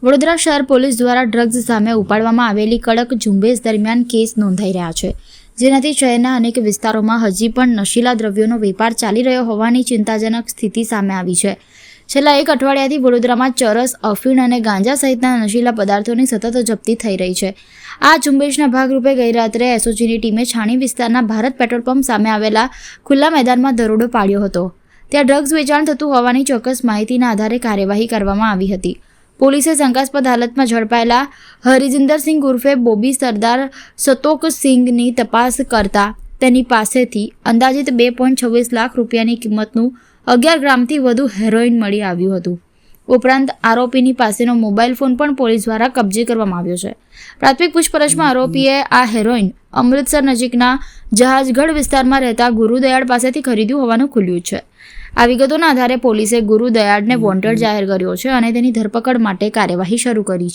વડોદરા શહેર પોલીસ દ્વારા ડ્રગ્સ સામે ઉપાડવામાં આવેલી કડક ઝુંબેશ દરમિયાન કેસ નોંધાઈ રહ્યા છે, જેનાથી શહેરના અનેક વિસ્તારોમાં હજી પણ નશીલા દ્રવ્યોનો વેપાર ચાલી રહ્યો હોવાની ચિંતાજનક સ્થિતિ સામે આવી છે. છેલ્લા એક અઠવાડિયાથી વડોદરામાં ચરસ, અફીણ અને ગાંજા સહિતના નશીલા પદાર્થોની સતત જપ્તી થઈ રહી છે. આ ઝુંબેશના ભાગરૂપે ગઈ રાત્રે એસઓજીની ટીમે છાણી વિસ્તારના ભારત પેટ્રોલ પંપ સામે આવેલા ખુલ્લા મેદાનમાં દરોડો પાડ્યો હતો. ત્યાં ડ્રગ્સ વેચાણ થતું હોવાની ચોક્કસ માહિતીના આધારે કાર્યવાહી કરવામાં આવી હતી. પોલીસે શંકાસ્પદ હાલતમાં ઝડપાયેલા હરિજિંદરસિંહ ઉર્ફે બોબી સરદાર સતોકસિંઘની તપાસ કરતા તેની પાસેથી અંદાજિત 2.26 લાખ રૂપિયાની કિંમતનું 11 ગ્રામથી વધુ હેરોઇન મળી આવ્યું હતું. ઉપરાંત આરોપીની પાસેનો મોબાઈલ ફોન પણ પોલીસ દ્વારા કબજે કરવામાં આવ્યો છે. પ્રાથમિક પૂછપરછમાં આરોપીએ આ હેરોઇન અમૃતસર નજીકના જહાજગઢ વિસ્તારમાં રહેતા ગુરુદયાળ પાસેથી ખરીદ્યું હોવાનું ખુલ્યું છે. આ વિગતોના આધારે પોલીસે ગુરુદયાળને વોન્ટેડ જાહેર કર્યો છે અને તેની ધરપકડ માટે કાર્યવાહી શરૂ કરી છે.